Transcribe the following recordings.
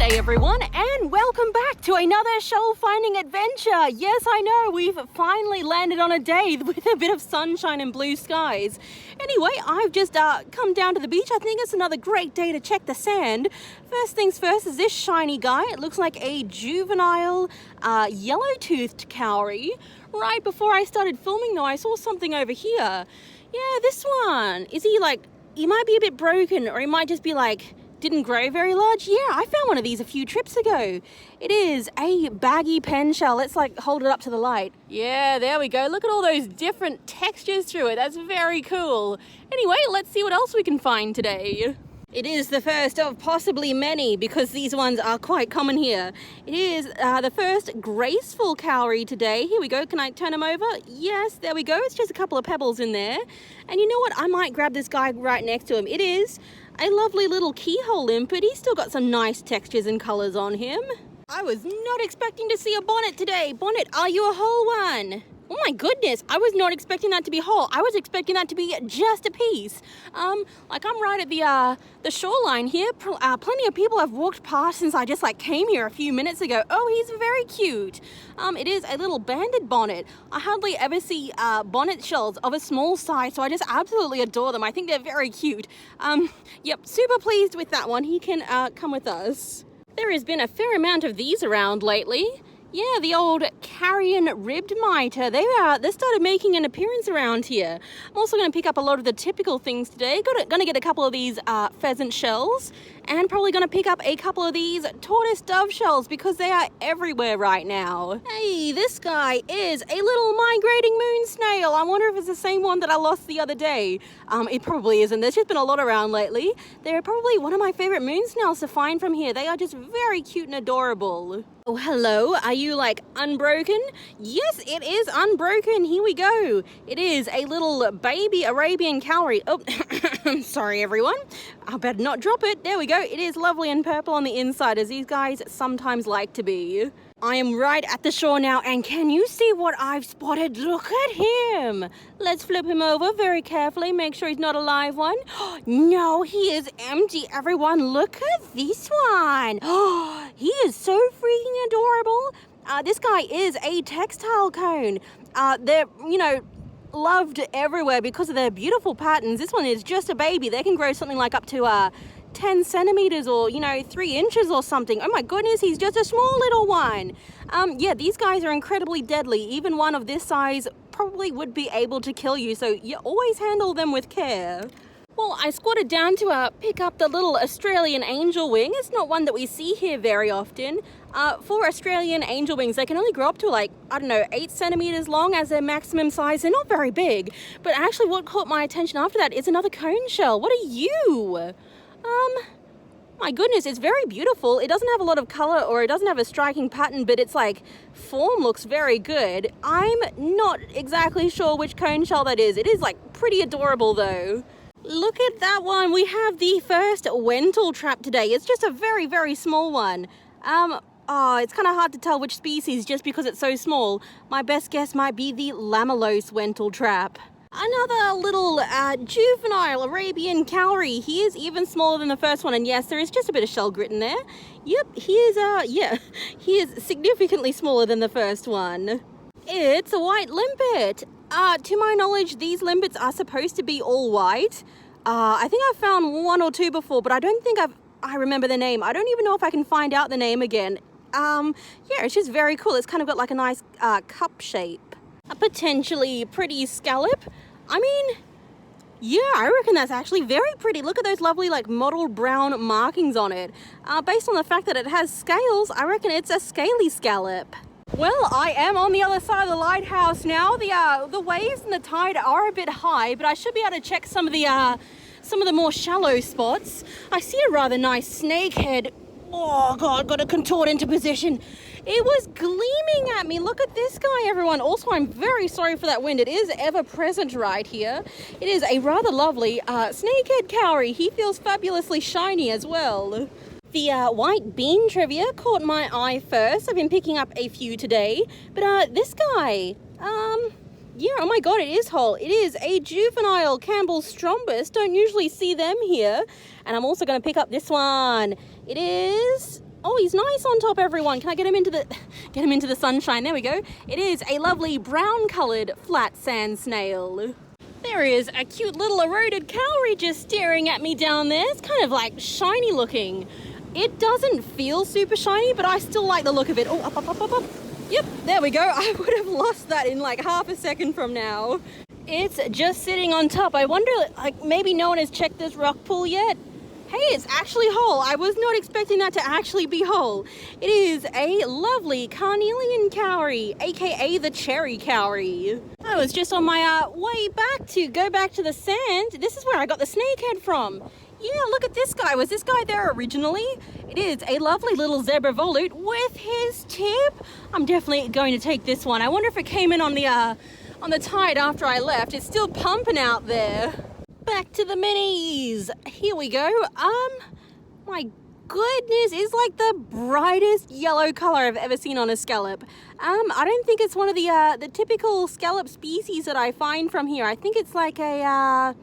G'day everyone, and welcome back to another shell finding adventure. Yes, I know, we've finally landed on a day with a bit of sunshine and blue skies. Anyway, I've just come down to the beach. I think it's another great day to check the sand. First things first is this shiny guy. It looks like a juvenile yellow-toothed cowrie. Right before I started filming though, I saw something over here. Yeah, this one. Is he like, he might be a bit broken, or he might just be like, didn't grow very large. Yeah, I found one of these a few trips ago. It is a baggy pen shell. Let's like hold it up to the light. Yeah, there we go. Look at all those different textures through it. That's very cool. Anyway, let's see what else we can find today. It is the first of possibly many, because these ones are quite common here. It is the first graceful cowrie today. Here we go. Can I turn him over? Yes, there we go. It's just a couple of pebbles in there. And you know what? I might grab this guy right next to him. It is a lovely little keyhole limpet. He's still got some nice textures and colors on him. I was not expecting to see a bonnet today. Bonnet, are you a whole one? Oh my goodness, I was not expecting that to be whole. I was expecting that to be just a piece. Like I'm right at the shoreline here. Plenty of people have walked past since I just like came here a few minutes ago. Oh, he's very cute. It is a little banded bonnet. I hardly ever see bonnet shells of a small size, so I just absolutely adore them. I think they're very cute. Yep, super pleased with that one. He can come with us. There has been a fair amount of these around lately. Yeah, the old carrion ribbed mitre. They started making an appearance around here. I'm also going to pick up a lot of the typical things today. Going to get a couple of these pheasant shells, and probably going to pick up a couple of these tortoise dove shells because they are everywhere right now. Hey, this guy is a little migrating moon snail. I wonder if it's the same one that I lost the other day. It probably isn't. There's just been a lot around lately. They're probably one of my favorite moon snails to find from here. They are just very cute and adorable. Oh, hello. Are you like unbroken? Yes, it is unbroken. Here we go. It is a little baby Arabian cowrie. Oh, sorry everyone. I better not drop it. There we go. It is lovely and purple on the inside, as these guys sometimes like to be. I am right at the shore now, and can you see what I've spotted? Look at him. Let's flip him over very carefully, make sure he's not a live one. No, he is empty, everyone. Look at this one. He is so freaking adorable. This guy is a textile cone. They're, loved everywhere because of their beautiful patterns. This one is just a baby. They can grow something like up to 10 centimeters or 3 inches or something. Oh my goodness, he's just a small little one. Yeah, these guys are incredibly deadly. Even one of this size probably would be able to kill you, so you always handle them with care. Well, I squatted down to pick up the little Australian angel wing. It's not one that we see here very often. For Australian angel wings, they can only grow up to 8 centimeters long as their maximum size. They're not very big. But actually what caught my attention after that is another cone shell. What are you? My goodness, it's very beautiful. It doesn't have a lot of color, or it doesn't have a striking pattern, but its form looks very good. I'm not exactly sure which cone shell that is. It is pretty adorable though. Look at that one. We have the first Wental trap today. It's just a very, very small one. It's kind of hard to tell which species just because it's so small. My best guess might be the Lamellose Wental trap. Another little juvenile Arabian cowrie. He is even smaller than the first one, and yes, there is just a bit of shell grit in there. Yep, he is significantly smaller than the first one. It's a white limpet. To my knowledge, these limpets are supposed to be all white. I think I've found one or two before, but I don't think I remember the name. I don't even know if I can find out the name again. Yeah, it's just very cool. It's kind of got a nice cup shape. A potentially pretty scallop. I mean, yeah, I reckon that's actually very pretty. Look at those lovely mottled brown markings on it. Based on the fact that it has scales, I reckon it's a scaly scallop. Well, I am on the other side of the lighthouse now. The waves and the tide are a bit high, but I should be able to check some of the more shallow spots. I see a rather nice snakehead. Oh God, got to contort into position. It was gleaming at me. Look at this guy, everyone. Also, I'm very sorry for that wind. It is ever present right here. It is a rather lovely snakehead cowrie. He feels fabulously shiny as well. The white bean trivia caught my eye first. I've been picking up a few today. But this guy, yeah, oh my God, it is whole. It is a juvenile Campbell's Strombus. Don't usually see them here. And I'm also going to pick up this one. It is Oh, he's nice on top, everyone. Can I get him into the sunshine? There we go. It is a lovely brown-coloured flat sand snail. There is a cute little eroded cowrie just staring at me down there. It's kind of like shiny looking. It doesn't feel super shiny, but I still like the look of it. Oh, up, up, up, up, up. Yep, there we go. I would have lost that in like half a second from now. It's just sitting on top. I wonder, like, maybe no one has checked this rock pool yet? Hey, it's actually whole. I was not expecting that to actually be whole. It is a lovely carnelian cowrie, aka the cherry cowrie. I was just on my way back to go back to the sand. This is where I got the snakehead from. Yeah, look at this guy. Was this guy there originally? It is a lovely little zebra volute with his tip. I'm definitely going to take this one. I wonder if it came in on the tide after I left. It's still pumping out there. Back to the minis. Here we go. My goodness, it's like the brightest yellow color I've ever seen on a scallop. I don't think it's one of the typical scallop species that I find from here. I think it's like a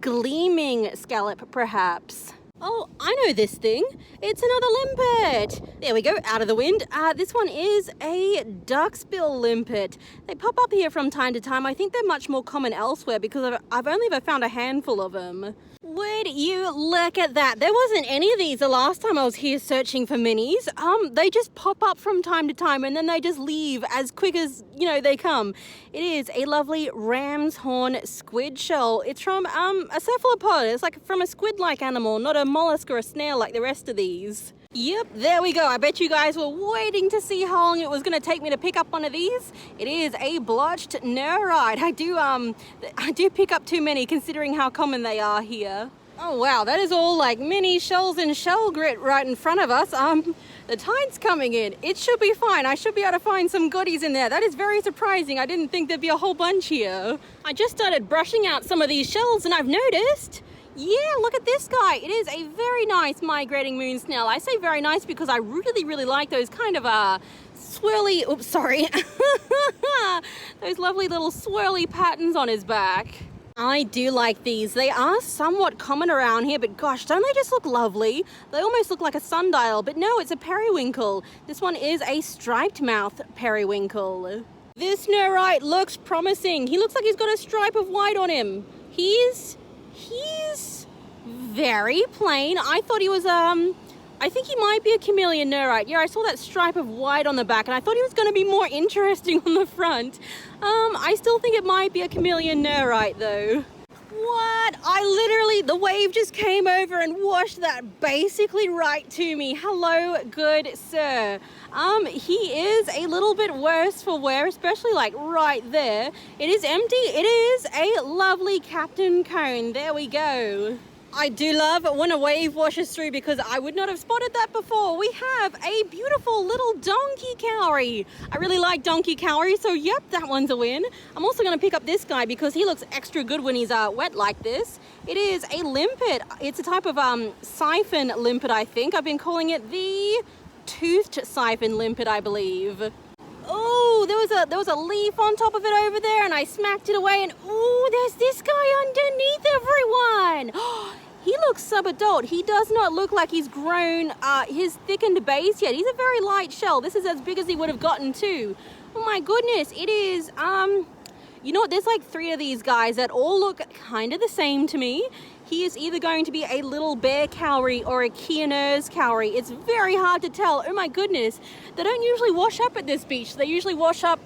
gleaming scallop, perhaps. Oh, I know this thing. It's another limpet. There we go, out of the wind. This one is a duckbill limpet. They pop up here from time to time. I think they're much more common elsewhere because I've only ever found a handful of them. Would you look at that? There wasn't any of these the last time I was here searching for minis. They just pop up from time to time and then they just leave as quick as, they come. It is a lovely ram's horn squid shell. It's from a cephalopod. It's like from a squid-like animal, not a mollusk or a snail like the rest of these. Yep, there we go. I bet you guys were waiting to see how long it was going to take me to pick up one of these. It is a blotched nerite. I do pick up too many considering how common they are here. Oh wow, that is all like mini shells and shell grit right in front of us. The tide's coming in. It should be fine. I should be able to find some goodies in there. That is very surprising. I didn't think there'd be a whole bunch here. I just started brushing out some of these shells and I've noticed. Yeah, look at this guy. It is a very nice migrating moon snail. I say very nice because I really, really like those kind of swirly, oops, sorry. Those lovely little swirly patterns on his back. I do like these. They are somewhat common around here, but gosh, don't they just look lovely? They almost look like a sundial, but no, it's a periwinkle. This one is a striped mouth periwinkle. This nerite looks promising. He looks like he's got a stripe of white on him. He's very plain. I thought he was, I think he might be a Chameleon Nerite. Yeah, I saw that stripe of white on the back and I thought he was going to be more interesting on the front. I still think it might be a Chameleon Nerite though. What? The wave just came over and washed that basically right to me. Hello, good sir. He is a little bit worse for wear, especially like right there. It is empty. It is a lovely Captain Cone. There we go. I do love when a wave washes through because I would not have spotted that before. We have a beautiful little donkey cowrie. I really like donkey cowrie, so yep, that one's a win. I'm also going to pick up this guy because he looks extra good when he's wet like this. It is a limpet. It's a type of siphon limpet, I think. I've been calling it the toothed siphon limpet, I believe. Oh, there was a leaf on top of it over there and I smacked it away and oh, there's this guy underneath, everyone. He looks sub-adult. He does not look like he's grown his thickened base yet. He's a very light shell. This is as big as he would have gotten too. Oh my goodness, it is, you know what, there's like 3 of these guys that all look kind of the same to me. He is either going to be a little bear cowrie or a Kiener's cowrie. It's very hard to tell. Oh my goodness, they don't usually wash up at this beach. They usually wash up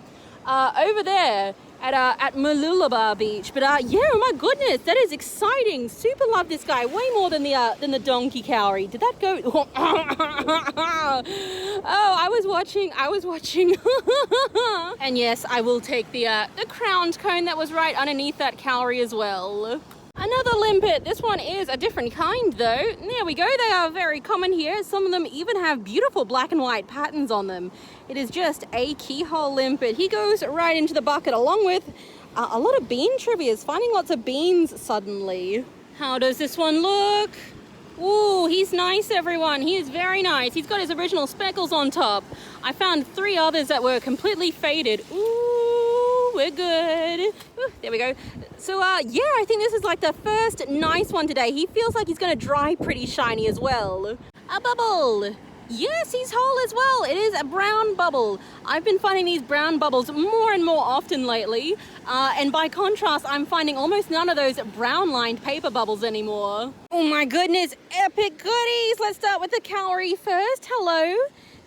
over there at Mooloolaba Beach. But yeah, oh my goodness, that is exciting. Super love this guy, way more than the donkey cowrie. Did that go? Oh, I was watching. And yes, I will take the crowned cone that was right underneath that cowrie as well. Another limpet. This one is a different kind though. There we go. They are very common here. Some of them even have beautiful black and white patterns on them. It is just a keyhole limpet. He goes right into the bucket along with a lot of bean trivias. Finding lots of beans suddenly. How does this one look? Ooh, he's nice, everyone. He is very nice. He's got his original speckles on top. I found 3 others that were completely faded. Ooh, we're good. Ooh, there we go. So, yeah, I think this is like the first nice one today. He feels like he's going to dry pretty shiny as well. A bubble. Yes, he's whole as well. It is a brown bubble. I've been finding these brown bubbles more and more often lately. And by contrast, I'm finding almost none of those brown-lined paper bubbles anymore. Oh my goodness, epic goodies! Let's start with the Cowrie first. Hello.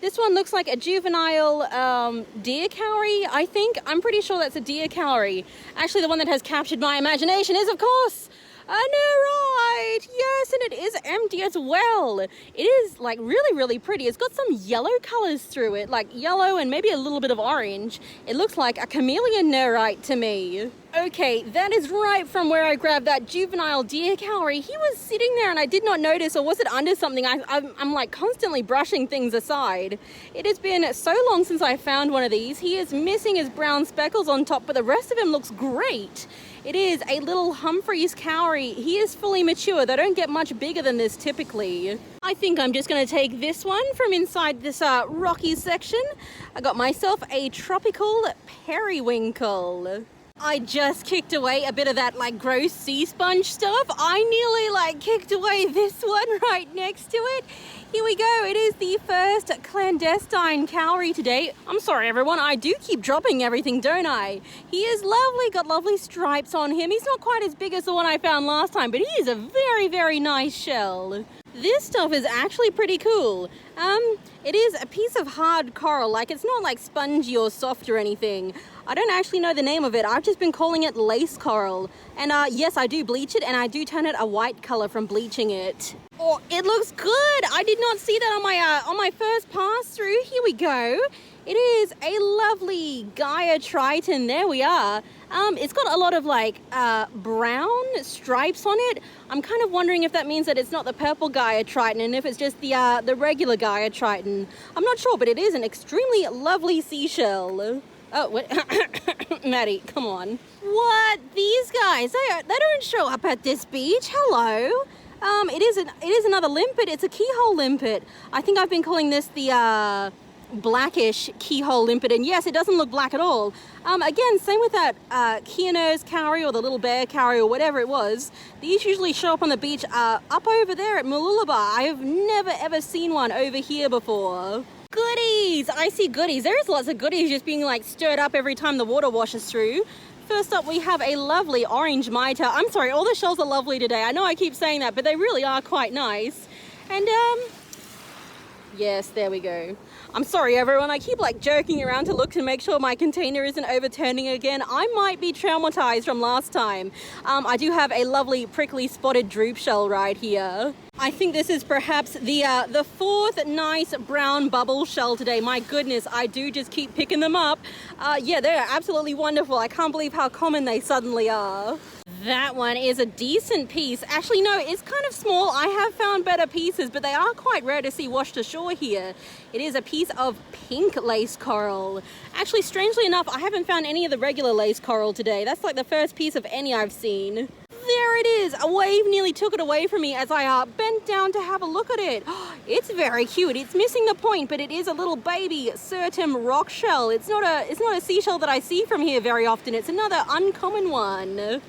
This one looks like a juvenile deer Cowrie, I think. I'm pretty sure that's a deer Cowrie. Actually, the one that has captured my imagination is, of course, a Nerite! Yes, and it is empty as well. It is like really pretty. It's got some yellow colors through it, like yellow and maybe a little bit of orange. It looks like a Chameleon Nerite to me. Okay, that is right from where I grabbed that juvenile deer Cowrie. He was sitting there and I did not notice, or was it under something? I'm like constantly brushing things aside. It has been so long since I found one of these. He is missing his brown speckles on top, but the rest of him looks great. It is a little Humphreys Cowrie. He is fully mature. They don't get much bigger than this typically. I think I'm just going to take this one from inside this rocky section. I got myself a tropical periwinkle. I just kicked away a bit of that like gross sea sponge stuff. I nearly like kicked away this one right next to it. Here we go. It is the first clandestine Cowrie today. I'm sorry, everyone. I do keep dropping everything, don't I? He is lovely. Got lovely stripes on him. He's not quite as big as the one I found last time, but he is a very nice shell. This stuff is actually pretty cool. It is a piece of hard coral. Like, it's not like spongy or soft or anything. I don't actually know the name of it. I've just been calling it lace coral. And yes, I do bleach it, and I do turn it a white color from bleaching it. Oh, it looks good. I did not see that on my first pass through. Here we go. It is a lovely Gaia Triton. There we are. It's got a lot of like brown stripes on it. I'm kind of wondering if that means that it's not the purple Gaia Triton and if it's just the regular Gaia Triton. I'm not sure, but it is an extremely lovely seashell. Oh, wait. Maddie, come on. What? These guys, they don't show up at this beach. Hello. It is another limpet. It's a keyhole limpet. I think I've been calling this the blackish keyhole limpet, and yes, it doesn't look black at all. Again, same with that Kiener's Cowrie or the little bear Cowrie or whatever it was. These usually show up on the beach up over there at Mooloolaba. I have never ever seen one over here before. Goodies! I see goodies. There's lots of goodies just being like stirred up every time the water washes through. First up, we have a lovely orange mitre. I'm sorry, all the shells are lovely today. I know I keep saying that, but they really are quite nice. And yes, there we go. I'm sorry, everyone. I keep like jerking around to look to make sure my container isn't overturning again. I might be traumatized from last time. I do have a lovely prickly spotted droop shell right here. I think this is perhaps the fourth nice brown bubble shell today. My goodness, I do just keep picking them up. Yeah, they're absolutely wonderful. I can't believe how common they suddenly are. That one is a decent piece. Actually, no, it's kind of small. I have found better pieces, but they are quite rare to see washed ashore here. It is a piece of pink lace coral. Actually, strangely enough, I haven't found any of the regular lace coral today. That's like the first piece of any I've seen. There it is. A wave nearly took it away from me as I bent down to have a look at it. It's very cute. It's missing the point, but it is a little baby Certum rock shell. It's not a seashell that I see from here very often. It's another uncommon one.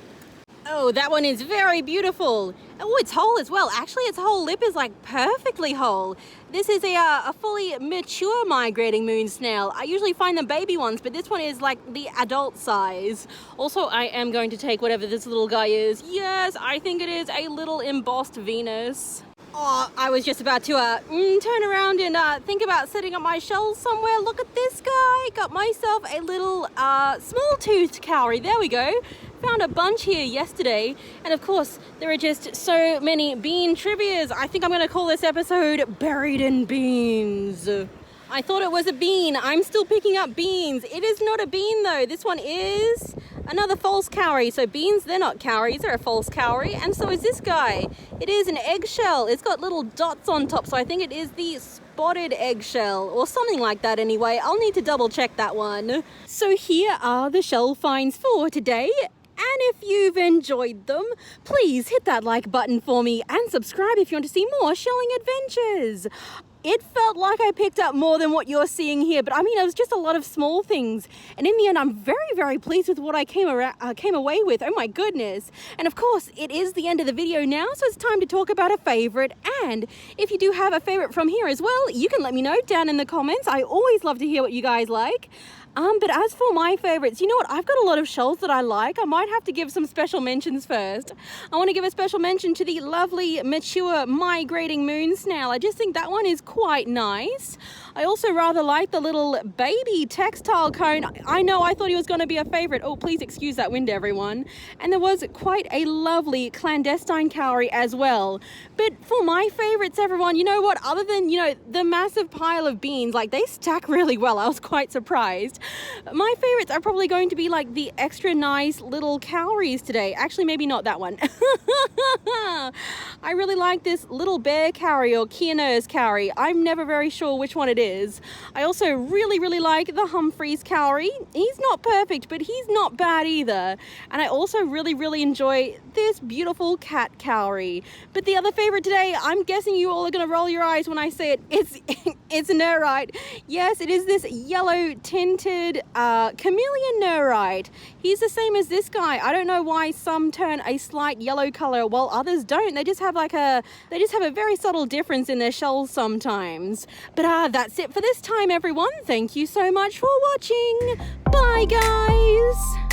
Oh, that one is very beautiful. Oh, it's whole as well. Actually, its whole lip is like perfectly whole. This is a fully mature migrating moon snail. I usually find them baby ones, but this one is like the adult size. Also, I am going to take whatever this little guy is. Yes, I think it is a little embossed Venus. Oh, I was just about to turn around and think about setting up my shells somewhere. Look at this guy. Got myself a little small-toothed Cowrie. There we go. Found a bunch here yesterday. And of course, there are just so many bean trivias. I think I'm going to call this episode Buried in Beans. I thought it was a bean. I'm still picking up beans. It is not a bean though. This one is another false Cowrie. So beans, they're not Cowries, they're a false Cowrie. And so is this guy. It is an eggshell. It's got little dots on top. So I think it is the spotted eggshell or something like that anyway. I'll need to double check that one. So here are the shell finds for today. And if you've enjoyed them, please hit that like button for me and subscribe if you want to see more shelling adventures. It felt like I picked up more than what you're seeing here, but I mean, it was just a lot of small things. And in the end, I'm very, very pleased with what I came away with. Oh my goodness. And of course, it is the end of the video now, so it's time to talk about a favorite. And if you do have a favorite from here as well, you can let me know down in the comments. I always love to hear what you guys like. But as for my favorites, you know what? I've got a lot of shells that I like. I might have to give some special mentions first. I want to give a special mention to the lovely, mature, migrating moon snail. I just think that one is quite nice. I also rather like the little baby textile cone. I know, I thought he was going to be a favorite. Oh, please excuse that wind, everyone. And there was quite a lovely clandestine cowrie as well. But for my favorites, everyone, you know what? Other than, you know, the massive pile of beans, like they stack really well. I was quite surprised. My favorites are probably going to be like the extra nice little cowries today. Actually, maybe not that one. I really like this little bear cowrie or Kiener's cowrie. I'm never very sure which one it is. I also really, really like the Humphreys cowrie. He's not perfect, but he's not bad either. And I also really, really enjoy this beautiful cat cowrie. But the other favorite today, I'm guessing you all are going to roll your eyes when I say it. It's Nerite. Yes, it is this yellow tinted Chameleon Nerite. He's the same as this guy. I don't know why some turn a slight yellow color while others don't. They just have a very subtle difference in their shells sometimes. But that's it for this time, everyone. Thank you so much for watching. Bye, guys.